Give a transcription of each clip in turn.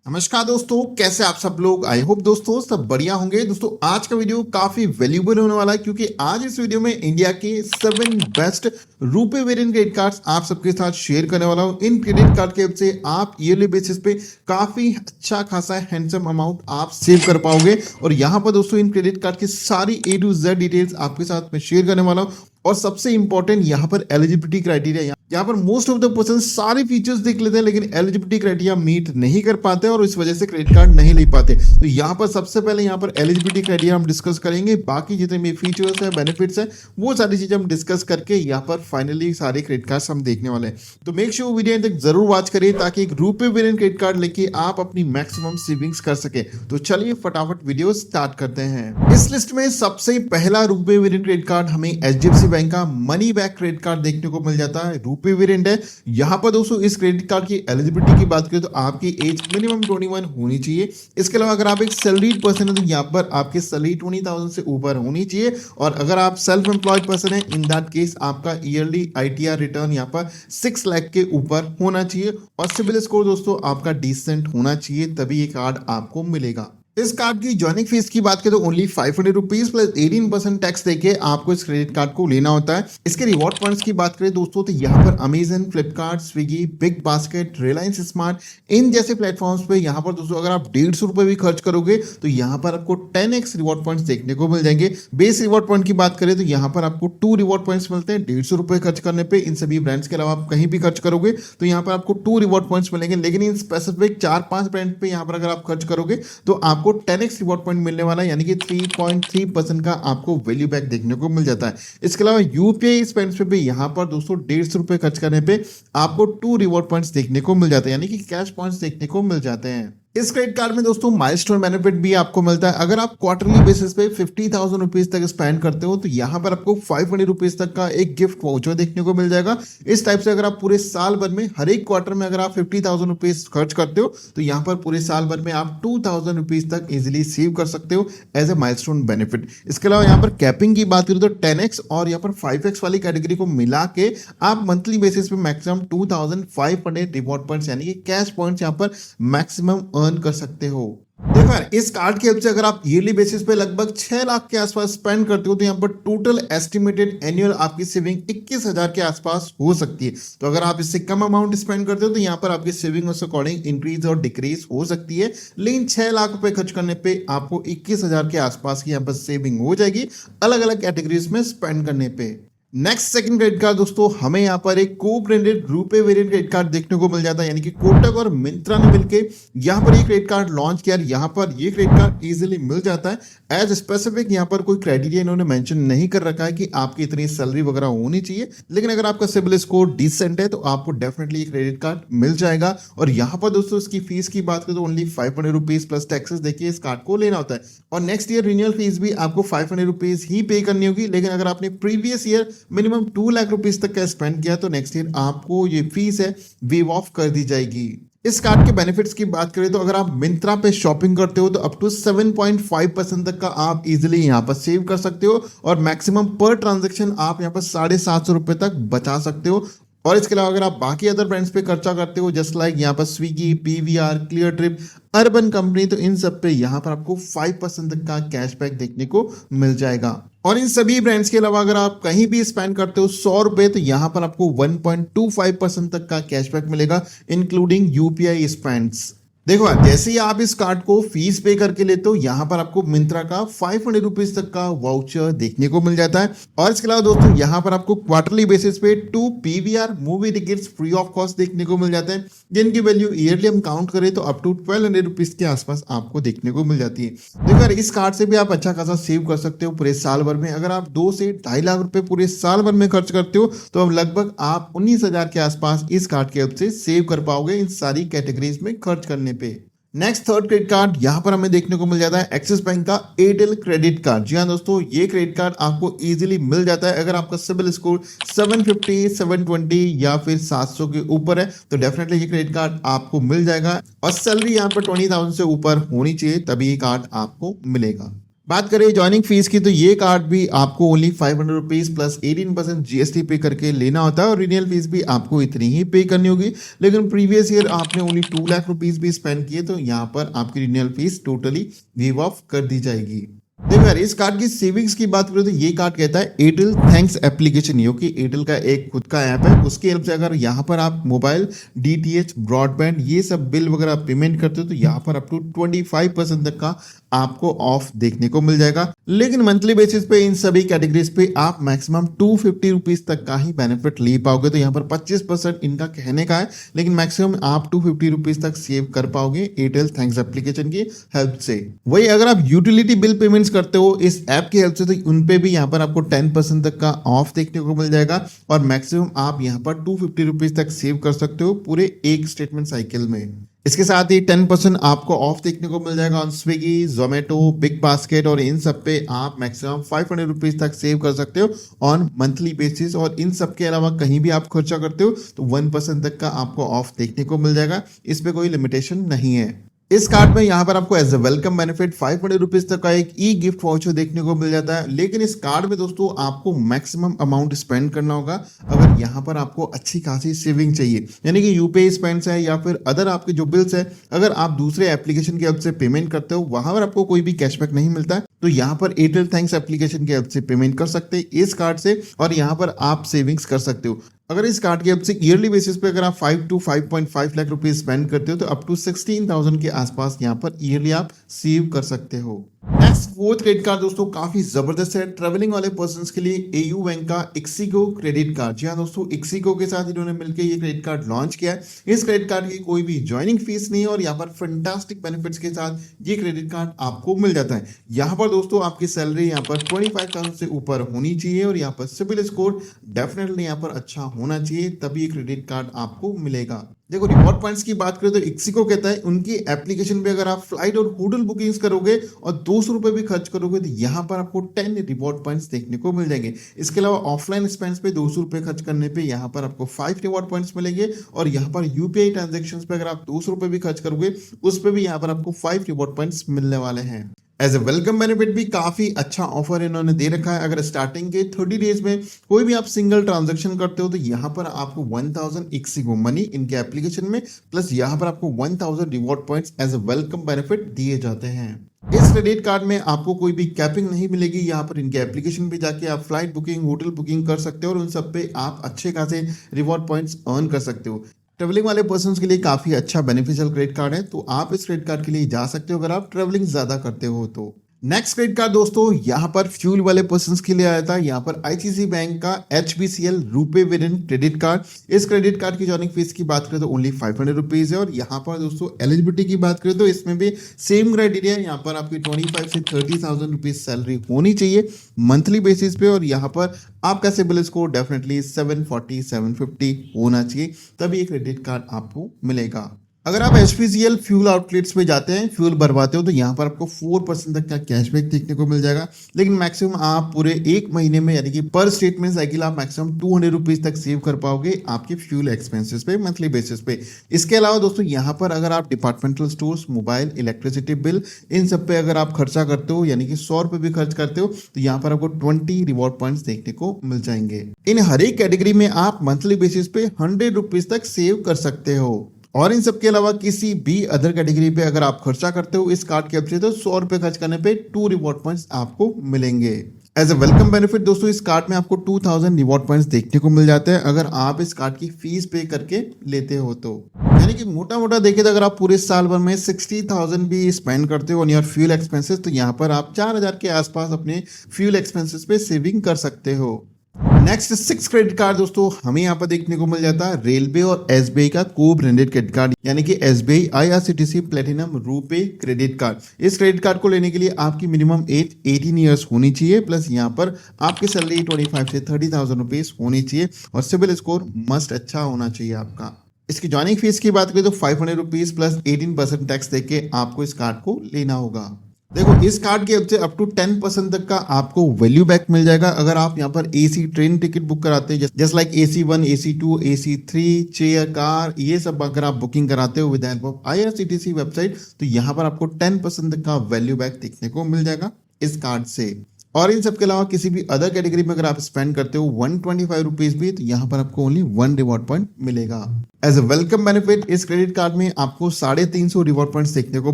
नमस्कार दोस्तों, कैसे आप सब लोग। आई होप दोस्तों सब बढ़िया होंगे। दोस्तों आज का वीडियो काफी वैल्यूबल होने वाला है क्योंकि आज इस वीडियो में इंडिया के 7 best RuPay variant credit cards आप सबके साथ शेयर करने वाला हूं। इन क्रेडिट कार्ड के हेल्प से आप ईयरली बेसिस पे काफी अच्छा खासा हैंडसम अमाउंट आप सेव कर पाओगे। और यहाँ पर दोस्तों इन क्रेडिट कार्ड की सारी A to Z डिटेल्स आपके साथ में शेयर करने वाला हूँ। और सबसे इंपॉर्टेंट यहाँ पर एलिजिबिलिटी क्राइटेरिया, यहाँ पर मोस्ट ऑफ द पर्सन सारे फीचर्स देख लेते हैं लेकिन एलिजिबिलिटी क्राइटेरिया मीट नहीं कर पाते और इस वजह से क्रेडिट कार्ड नहीं ले पाते। तो यहाँ पर सबसे पहले यहाँ पर एलिजिबिलिटी क्राइटेरिया हम डिस्कस करेंगे। बाकी जितने भी फीचर्स है, बेनिफिट्स है, वो सारी चीजें हम डिस्कस करके यहाँ पर फाइनली सारे क्रेडिट कार्ड हम देखने वाले हैं। तो मेक श्योर वीडियो तक जरूर वॉच करिए ताकि एक रुपे वेरिएंट क्रेडिट कार्ड लेके आप अपनी मैक्सिमम सेविंग्स कर सके। तो चलिए फटाफट वीडियो स्टार्ट करते हैं। इस लिस्ट में सबसे पहला रुपे वेरिएंट क्रेडिट कार्ड हमें HDFC बैंक का मनी बैक क्रेडिट कार्ड देखने को मिल जाता है। रुपे वेरिएंट है। यहाँ पर दोस्तों इस क्रेडिट कार्ड की एलिजिबिलिटी की बात करें तो आपकी एज मिनिमम 21 होनी चाहिए। इसके अलावा अगर आप एक सैलरीड पर्सन है तो यहाँ पर आपकी सैलरी 20,000 से ऊपर होनी चाहिए। और अगर आप सेल्फ एम्प्लॉयड पर्सन है, इन दैट केस आपका ईयरली ITR रिटर्न यहाँ पर 6 लाख के ऊपर होना चाहिए। और सिबिल स्कोर दोस्तों आपका डिसेंट होना चाहिए, तभी ये कार्ड आपको मिलेगा। इस कार्ड की ज्वाइनिंग फीस की बात करें तो ओनली 500 रुपीज प्लस 18% टैक्स देके आपको इस क्रेडिट कार्ड को लेना होता है। इसके रिवॉर्ड पॉइंट्स की बात करें दोस्तों तो यहाँ पर Amazon, Flipkart, Swiggy, big basket, Reliance smart, इन जैसे प्लेटफॉर्म्स पे यहाँ पर दोस्तों अगर आप 150 रुपए भी खर्च करोगे तो यहाँ पर आपको 10x रिवॉर्ड पॉइंट्स देखने को मिल जाएंगे। बेस रिवॉर्ड पॉइंट की बात करें तो यहाँ पर आपको 2 रिवॉर्ड पॉइंट्स मिलते हैं 150 रुपए खर्च करने पे। इन सभी ब्रांड्स के अलावा आप कहीं भी खर्च करोगे तो यहाँ पर आपको 2 रिवॉर्ड पॉइंट्स मिलेंगे। लेकिन इन स्पेसिफिक 4-5 ब्रांड पे यहाँ पर अगर आप खर्च करोगे तो आपको 10x रिवॉर्ड पॉइंट मिलने वाला है, यानी कि 3.3% का आपको वैल्यू बैक देखने को मिल जाता है। इसके अलावा यूपीआई स्पेंड्स पे भी यहाँ पर दोस्तों 150 रुपए खर्च करने पे आपको 2 रिवॉर्ड पॉइंट्स देखने को मिल जाते हैं, यानी कि कैश पॉइंट्स देखने को मिल जाते हैं। इस क्रेडिट कार्ड में दोस्तों माइलस्टोन बेनिफिट भी आपको मिलता है। अगर आप क्वार्टरली बेसिस पे 50,000 रुपीज तक स्पेंड करते हो तो यहाँ पर आपको 500 रुपीज तक का एक गिफ्ट वाउचर देखने को मिल जाएगा। इस टाइप से अगर आप पूरे साल भर में हर एक क्वार्टर में अगर आप 50,000 रुपीज खर्च करते हो तो यहाँ पर पूरे साल भर में आप 2,000 रुपीज तक इजिली सेव कर सकते हो एज ए माइलस्टोन बेनिफिट। इसके अलावा यहाँ पर कैपिंग की बात करें तो 10x और यहाँ पर 5x वाली कैटेगरी को मिला के आप मंथली बेसिस पे मैक्सिमम 2,500 रिवॉर्ड पॉइंट्स यानी कि कैश पॉइंट्स यहाँ पर मैक्सिमम अर्न कर सकते हो। देखो यार, इस कार्ड की हेल्प से अगर आप ईयरली बेसिस पे लगभग 6 लाख के आसपास स्पेंड करते हो तो यहाँ पर टोटल एस्टिमेटेड एनुअल आपकी सेविंग 21,000 के आसपास हो सकती है। तो अगर आप इससे कम अमाउंट स्पेंड करते हो तो यहाँ पर आपकी सेविंग उस अकॉर्डिंग इंक्रीज और डिक्रीज हो सकती है। लेकिन 6 लाख रुपए खर्च करने पे आपको 21,000 के आसपास की यहाँ पर सेविंग हो जाएगी अलग अलग कैटेगरीज में स्पेंड करने पे। नेक्स्ट सेकंड क्रेडिट कार्ड दोस्तों हमें यहाँ पर एक को branded RuPay variant credit card देखने को मिल जाता है, यानी कि कोटक और मिंत्रा ने मिलके यहाँ पर ये क्रेडिट कार्ड लॉन्च किया। यहाँ पर ये क्रेडिट कार्ड इजीली मिल जाता है एज स्पेसिफिक। यहाँ पर कोई क्राइटेरिया इन्होंने मेंशन नहीं कर रखा है कि आपकी इतनी सैलरी वगैरह होनी चाहिए, लेकिन अगर आपका सिबिल स्कोर डिसेंट है तो आपको डेफिनेटली ये क्रेडिट कार्ड मिल जाएगा। और यहाँ पर दोस्तों इसकी फीस की बात करें तो ओनली 500 रुपीज प्लस टैक्सेस देखिए इस कार्ड को लेना होता है। और नेक्स्ट ईयर रिन्यूअल फीस भी आपको 500 रुपीज ही पे करनी होगी। लेकिन अगर आपने previous year minimum 2 lakh rupees तक का स्पेंड किया तो नेक्स्ट ईयर आपको ये फीस है वेव ऑफ कर दी जाएगी। इस कार्ड के बेनिफिट्स की बात करें तो अगर आप मिंत्रा पे शॉपिंग करते हो तो अप टू 7.5% तक का आप इजीली यहाँ पर सेव कर सकते हो। और मैक्सिमम पर ट्रांजैक्शन आप यहाँ पर 750 रुपए तक बचा सकते हो। और इसके अलावा अगर आप बाकी अदर ब्रांड्स पे खर्चा करते हो जस्ट लाइक यहाँ पर Swiggy, PVR, clear trip, urban company, तो इन सब पे यहाँ पर आपको 5% तक का कैशबैक देखने को मिल जाएगा। और इन सभी ब्रांड्स के अलावा अगर आप कहीं भी स्पेंड करते हो 100 रुपए तो यहाँ पर आपको 1.25% तक का कैशबैक मिलेगा इंक्लूडिंग UPI स्पेंड्स। देखो यार, जैसे ही आप इस कार्ड को फीस पे करके लेते हो यहाँ पर आपको मिंत्रा का 500 रुपीज तक का वाउचर देखने को मिल जाता है। और इसके अलावा दोस्तों यहाँ पर आपको क्वार्टरली बेसिस पे 2 PVR movie tickets free of cost देखने को मिल जाते हैं, जिनकी वैल्यू ईयरली हम काउंट करें तो अप टू 1200 रुपीज के आसपास आपको देखने को मिल जाती है। देखो यार, इस कार्ड से भी आप अच्छा खासा सेव कर सकते हो पूरे साल भर में। अगर आप 2 से 2.5 लाख रुपए पूरे साल भर में खर्च करते हो तो अब लगभग आप 19,000 के आसपास इस कार्ड की हेल्प से सेव कर पाओगे इन सारी कैटेगरीज में खर्च करने पे। नेक्स्ट थर्ड क्रेडिट कार्ड यहाँ पर हमें देखने को मिल जाता है एक्सिस बैंक का एयरटेल क्रेडिट कार्ड। जी हाँ दोस्तों, ये क्रेडिट कार्ड आपको इजीली मिल जाता है अगर आपका सिबिल स्कोर 750, 720 या फिर 700 के ऊपर है तो डेफिनेटली ये क्रेडिट कार्ड आपको मिल जाएगा। और सैलरी यहाँ पर 20,000 से ऊपर होनी चाहिए तभी ये कार्ड आपको मिलेगा। बात करें ज्वाइनिंग फीस की तो ये कार्ड भी आपको ओनली 500 रुपीज प्लस 18% जीएसटी पे करके लेना होता है और रिन्यूअल फीस भी आपको इतनी ही पे करनी होगी। लेकिन प्रीवियस ईयर आपने ओनली 2 लाख रुपीज भी स्पेंड किए तो यहाँ पर आपकी renewal fees totally wave of कर दी जाएगी। देखो यार, इस कार्ड की सेविंग्स की बात करें तो ये कार्ड कहता है एयरटेल थैंक्स एप्लीकेशन, जो कि एयरटेल का एक खुद का ऐप है, उसकी हेल्प से अगर यहाँ पर आप मोबाइल, डीटीएच, ब्रॉडबैंड ये सब बिल वगैरह पेमेंट करते हो तो यहाँ पर अप टू 25% तक का आपको ऑफ देखने को मिल जाएगा। लेकिन मंथली बेसिस पे इन सभी कैटेगरीज पे आप मैक्सिमम 250 रुपीज तक का ही बेनिफिट ले पाओगे। तो यहाँ पर 25% इनका कहने का है, लेकिन मैक्सिमम आप 250 रुपीज तक सेव कर पाओगे एयरटेल थैंक्स एप्लीकेशन की हेल्प से। वही अगर आप यूटिलिटी बिल पेमेंट्स करते हो इस ऐप की हेल्प से तो उन पे भी यहाँ पर आपको 10% तक का ऑफ देखने को मिल जाएगा और मैक्सिमम आप यहाँ पर 250 रुपीज तक सेव कर सकते हो पूरे एक स्टेटमेंट साइकिल में। इसके साथ ही 10% आपको ऑफ देखने को मिल जाएगा on Swiggy, Zomato, big basket और इन सब पे आप मैक्सिमम 500 रुपीज तक सेव कर सकते हो ऑन मंथली बेसिस। और इन सब के अलावा कहीं भी आप खर्चा करते हो तो 1% तक का आपको ऑफ देखने को मिल जाएगा। इस पे कोई लिमिटेशन नहीं है। इस कार्ड में यहाँ पर आपको as a welcome benefit 500 rupees तक का एक ई गिफ्ट वाउचर देखने को मिल जाता है। लेकिन इस कार्ड में दोस्तों आपको मैक्सिमम अमाउंट स्पेंड करना होगा अगर यहाँ पर आपको अच्छी खासी सेविंग चाहिए, यानी कि यूपीआई स्पेंड्स है या फिर अदर आपके जो बिल्स है अगर आप दूसरे एप्लीकेशन की हेल्प से पेमेंट करते हो वहां पर आपको कोई भी कैशबैक नहीं मिलता है तो यहाँ पर एयरटेल थैंक्स एप्लीकेशन की हेल्प से पेमेंट कर सकते हैं इस कार्ड से और यहाँ पर आप सेविंग्स कर सकते हो। अगर इस कार्ड की हेल्प से ईयरली बेसिस पे अगर आप 5 to 5.5 लाख रुपए स्पेंड करते हो तो अप टू 16,000 के आसपास यहाँ पर ईयरली आप सेव कर सकते हो। नेक्स्ट फोर्थ क्रेडिट कार्ड दोस्तों काफी जबरदस्त है ट्रेवलिंग वाले पर्संस के लिए, एयू बैंक का इक्सिगो क्रेडिट कार्ड। जी हाँ दोस्तों, इक्सिगो के साथ इन्होंने मिलकर ये क्रेडिट कार्ड लॉन्च किया है। इस क्रेडिट कार्ड की कोई भी ज्वाइनिंग फीस नहीं है और यहाँ पर फैंटास्टिक बेनिफिट्स के साथ ये क्रेडिट कार्ड आपको मिल जाता है। यहाँ पर दोस्तों आपकी सैलरी यहाँ पर 25,000 से ऊपर होनी चाहिए और यहाँ पर सिबिल स्कोर डेफिनेटली यहाँ पर अच्छा होना चाहिए, तभी ये क्रेडिट कार्ड आपको मिलेगा। देखो रिवॉर्ड पॉइंट्स की बात करें तो इक्सिको कहता है उनकी एप्लीकेशन पे अगर आप फ्लाइट और होटल बुकिंग्स करोगे और 200 रुपए भी खर्च करोगे तो यहाँ पर आपको 10 रिवॉर्ड पॉइंट्स देखने को मिल जाएंगे। इसके अलावा ऑफलाइन स्पेंड्स पे 200 रुपए खर्च करने पे यहाँ पर आपको 5 रिवॉर्ड पॉइंट्स मिलेंगे और यहाँ पर यूपीआई ट्रांजेक्शन पे अगर आप 200 रुपए भी खर्च करोगे उस पर भी यहाँ पर आपको 5 रिवॉर्ड पॉइंट्स मिलने वाले हैं। एज ए वेलकम बेनिफिट भी काफी अच्छा ऑफर इन्होंने दे रखा है। अगर स्टार्टिंग के 30 डेज में कोई भी आप सिंगल ट्रांजैक्शन करते हो तो यहाँ पर आपको 1000 इक्सिगो मनी इनके एप्लीकेशन में प्लस यहाँ पर आपको 1000 reward points as a welcome benefit दिए जाते हैं। इस क्रेडिट कार्ड में आपको कोई भी कैपिंग नहीं मिलेगी। यहाँ पर इनके एप्लीकेशन पे जाके आप फ्लाइट बुकिंग, होटल बुकिंग कर सकते हो और उन सब पे आप अच्छे खासे रिवॉर्ड पॉइंट्स अर्न कर सकते हो। ट्रेवलिंग वाले पर्सन्स के लिए काफी अच्छा बेनिफिशियल क्रेडिट कार्ड है, तो आप इस क्रेडिट कार्ड के लिए जा सकते हो अगर आप ट्रेवलिंग ज्यादा करते हो तो। नेक्स्ट क्रेडिट कार्ड दोस्तों यहाँ पर फ्यूल वाले पर्सन्स के लिए आया था। यहाँ पर आईसीआईसीआई बैंक का HBCL RuPay variant credit card. इस क्रेडिट कार्ड की जॉइनिंग फीस की बात करें तो ओनली 500 रुपीज है और यहाँ पर दोस्तों एलिजिबिलिटी की बात करें तो इसमें भी सेम क्राइटेरिया, यहाँ पर आपकी 25 से 30,000 रुपीज सैलरी होनी चाहिए मंथली बेसिस पे और यहाँ पर आपका सिबिल स्कोर डेफिनेटली 740 750 होना चाहिए, तभी ये क्रेडिट कार्ड आपको मिलेगा। अगर आप HPCL फ्यूल आउटलेट्स पे जाते हैं, फ्यूल भरवाते हो तो यहाँ पर आपको 4% तक का कैशबैक देखने को मिल जाएगा। लेकिन मैक्सिमम आप पूरे एक महीने में यानी कि पर स्टेटमेंट साइकिल आप मैक्सिमम 200 रुपीज तक सेव कर पाओगे आपके फ्यूल एक्सपेंसेस पे मंथली बेसिस पे। इसके अलावा दोस्तों यहाँ पर अगर आप departmental stores, mobile, electricity bill इन सब पे अगर आप खर्चा करते हो यानी कि 100 रुपए भी खर्च करते हो तो यहाँ पर आपको 20 रिवॉर्ड पॉइंट्स देखने को मिल जाएंगे। इन हर एक कैटेगरी में आप मंथली बेसिस पे 100 रुपीज तक सेव कर सकते हो। और इन सब के अलावा किसी भी अदर कैटेगरी पे अगर आप खर्चा करते हो इस कार्ड के हेल्प से तो 100 रुपए खर्च करने पे 2 रिवॉर्ड पॉइंट्स आपको मिलेंगे। एज ए वेलकम बेनिफिट दोस्तों इस कार्ड में आपको 2000 रिवॉर्ड पॉइंट्स देखने को मिल जाते हैं अगर आप इस कार्ड की फीस पे करके लेते हो तो। यानी कि मोटा मोटा देखे तो अगर आप पूरे साल भर में 60,000 भी स्पेंड करते हो ऑन योर फ्यूल एक्सपेंसेस तो यहाँ पर आप 4000 के आसपास अपने फ्यूल एक्सपेंसेस पे सेविंग कर सकते हो। नेक्स्ट 6 क्रेडिट कार्ड दोस्तों हमें यहाँ पर देखने को मिल जाता है रेलवे और एसबीआई का को ब्रांडेड क्रेडिट कार्ड यानी कि SBI IRCTC platinum RuPay credit card. इस क्रेडिट कार्ड को लेने के लिए आपकी मिनिमम एज 18 ईयर्स होनी चाहिए प्लस यहाँ पर आपकी सैलरी 25 से 30,000 रुपीज होनी चाहिए और सिबिल स्कोर मस्ट अच्छा होना चाहिए आपका। इसकी जॉइनिंग फीस की बात करें तो 500 रुपीज प्लस 18% टैक्स देके आपको इस कार्ड को लेना होगा। देखो इस कार्ड की हेल्प से अप टू 10% तक का आपको वैल्यू बैक मिल जाएगा अगर आप यहाँ पर AC ट्रेन टिकट बुक कराते हैं just like AC1, AC2, AC3, chair, car ये सब अगर आप बुकिंग कराते हो with help of IRCTC website तो यहाँ पर आपको 10% तक का वैल्यू बैक देखने को मिल जाएगा। इस कार्ड से। और इन सब के अलावा किसी भी अदर कैटेगरी में अगर आप स्पेंड करते हो 125 रुपीज भी, तो यहाँ पर आपको ओनली 1 रिवॉर्ड पॉइंट मिलेगा। एज अ वेलकम बेनिफिट इस क्रेडिट कार्ड में आपको 350 रिवॉर्ड पॉइंट्स देखने को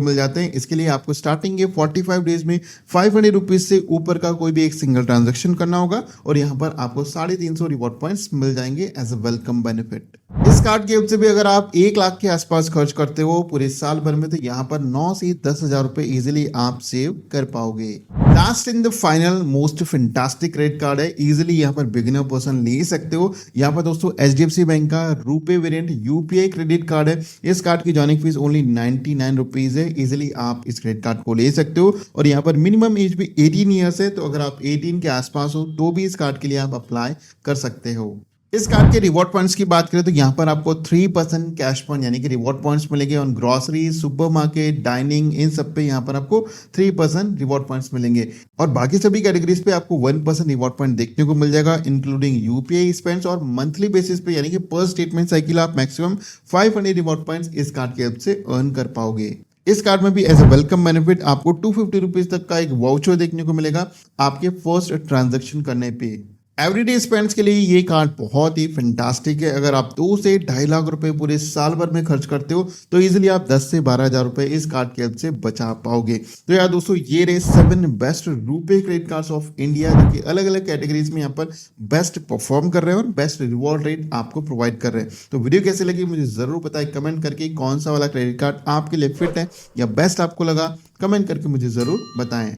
मिल जाते हैं। इसके लिए आपको स्टार्टिंग के 45 डेज में 500 रुपीज से ऊपर का कोई भी एक सिंगल ट्रांजेक्शन करना होगा और यहाँ पर आपको 350 रिवॉर्ड पॉइंट्स मिल जाएंगे एज अ वेलकम बेनिफिट। इस कार्ड के हेल्प से भी अगर आप 1 लाख के आसपास खर्च करते हो पूरे साल भर में, तो यहाँ पर 9 से 10,000 रुपए इजिली आप सेव कर पाओगे। Last in the final most fantastic credit card है, इजिली यहाँ पर बिगिनर पर्सन ले सकते हो। यहाँ पर दोस्तों HDFC बैंक का RuPay variant UPI credit card है। इस कार्ड की जॉइनिंग फीस ओनली 99 रुपीज है। इजिली आप इस क्रेडिट कार्ड को ले सकते हो और यहाँ पर मिनिमम एज भी 18 ईयर्स है, तो अगर आप 18 के आसपास हो तो भी इस कार्ड के लिए आप अप्लाई कर सकते हो। इस कार्ड के रिवॉर्ड पॉइंट्स की बात करें तो यहाँ पर आपको 3% कैश पॉइंट यानी कि रिवॉर्ड पॉइंट्स मिलेंगे ऑन ग्रोसरी, सुपरमार्केट, डाइनिंग, इन सब पे यहाँ पर आपको 3% रिवॉर्ड पॉइंट्स मिलेंगे और बाकी सभी कैटेगरीज पे आपको 1% रिवॉर्ड पॉइंट देखने को मिल जाएगा, इंक्लूडिंग UPI स्पेंड्स। और मंथली बेसिस पे यानी कि पर स्टेटमेंट साइकिल आप मैक्सिमम 500 रिवॉर्ड पॉइंट्स इस कार्ड की हेल्प से अर्न कर पाओगे। इस कार्ड में भी एज अ वेलकम बेनिफिट आपको 250 रुपीज तक का एक वाउचर देखने को मिलेगा आपके फर्स्ट ट्रांजैक्शन करने पे। एवरीडे स्पेंड्स के लिए ये कार्ड बहुत ही फैंटास्टिक है। अगर आप 2 से 2.5 लाख रुपए पूरे साल भर में खर्च करते हो तो इजीली आप 10 से 12,000 रुपए इस कार्ड की हेल्प से बचा पाओगे। तो यार दोस्तों, ये रहे 7 best RuPay credit cards of India जो कि अलग अलग कैटेगरीज में यहाँ पर बेस्ट परफॉर्म कर रहे हैं और बेस्ट रिवॉर्ड रेट आपको प्रोवाइड कर रहे हैं। तो वीडियो कैसे लगी मुझे जरूर बताएं कमेंट करके, कौन सा वाला क्रेडिट कार्ड आपके लिए फिट है या बेस्ट आपको लगा, कमेंट करके मुझे जरूर बताएं।